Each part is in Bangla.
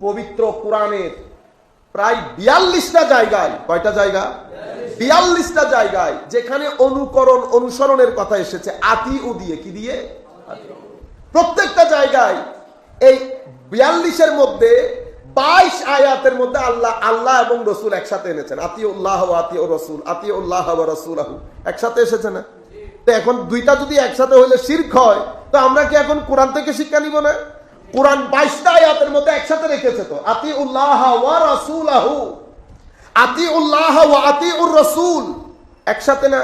পবিত্র কোরআনের প্রায় 42টা জায়গায়, কয়টা জায়গা? 42টা জায়গায় যেখানে অনুকরণ অনুসরণের কথা এসেছে আতিউ দিয়ে, কি দিয়ে? প্রত্যেকটা জায়গায় এই 42-এর মধ্যে 22 আয়াতের মধ্যে আল্লাহ এবং রসুল একসাথে এনেছেন। আতিউল্লাহ ওয়া আতিউর রাসূল, আতিউল্লাহ ওয়া রাসূলাহু একসাথে এসেছে না? তো এখন দুইটা যদি একসাথে হইলে শিরক হয়, তো আমরা কি এখন কোরআন থেকে শিক্ষা নিব না? কোরআন 22টা আয়াতের মধ্যে একসাথে রেখেছে তো, আতিউল্লাহ ওয়া রাসূলাহু, আতিউল্লাহ ওয়া আতিউর রাসূল একসাথে না?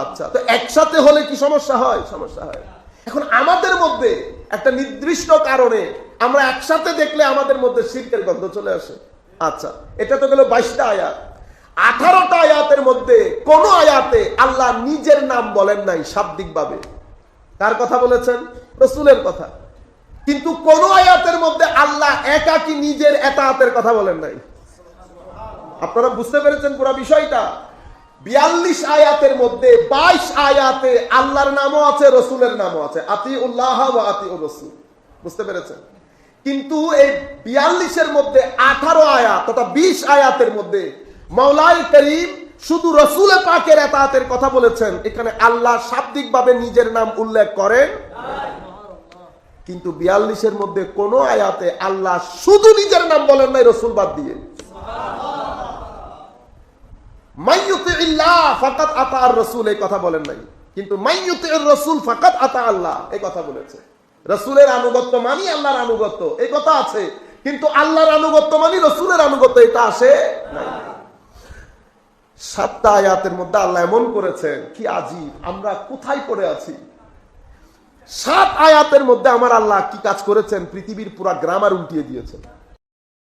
আচ্ছা, তো একসাথে হলে কি সমস্যা হয়? সমস্যা হয়। এখন আমাদের মধ্যে একটা নির্দিষ্ট কারণে আমরা একসাথে দেখলে আমাদের মধ্যে শিরকের গন্ধ চলে আসে। আচ্ছা, এটা তো গেল 22টা আয়াত। 18টা আয়াতের মধ্যে কোন আয়াতে আল্লাহ নিজের নাম বলেন নাই শাব্দিকভাবে। কার কথা বলেছেন? রাসূলের কথা। কিন্তু কোন আয়াতের মধ্যে আল্লাহ একাকী নিজের এতাআতের কথা বলেন নাই। আপনারা বুঝতে পেরেছেন পুরো বিষয়টা? 42 আয়াতের মধ্যে 22 আয়াতে আল্লাহর নামও আছে, রসুলের নামও আছে, আতিউল্লাহ ওয়া আতিউর রাসূল। বুঝতে পেরেছেন? কিন্তু এই 42-এর মধ্যে 18 আয়াত তথা 20 আয়াতের মধ্যে মাওলাই করিম শুধু রসুল পাকের এতাআতের কথা বলেছেন। এখানে আল্লাহ শাব্দিকভাবে নিজের নাম উল্লেখ করেন, কিন্তু 42-এর মধ্যে কোন আয়াতে আল্লাহ শুধু নিজের নাম বলেন নাই, রসুল বাদ দিয়ে। মাইয়ুতিল্লাহ ফাকাত আতাআর রাসূল এই কথা বলেন নাই, কিন্তু মাইয়ুতির রাসূল ফাকাত আতা আল্লাহ এই কথা বলেছে। রাসূলের আনুগত্য মানি আল্লাহর আনুগত্য এই কথা আছে, কিন্তু আল্লাহর আনুগত্য মানি রাসূলের আনুগত্য এটা আসে নাই। 7টা আয়াতের মধ্যে আল্লাহ এমন করেছেন, কি আজীব, আমরা কোথায় পড়ে আছি? 7 আয়াতের মধ্যে আমার আল্লাহ কি কাজ করেছেন? পৃথিবীর পুরা গ্রামার উল্টিয়ে দিয়েছেন।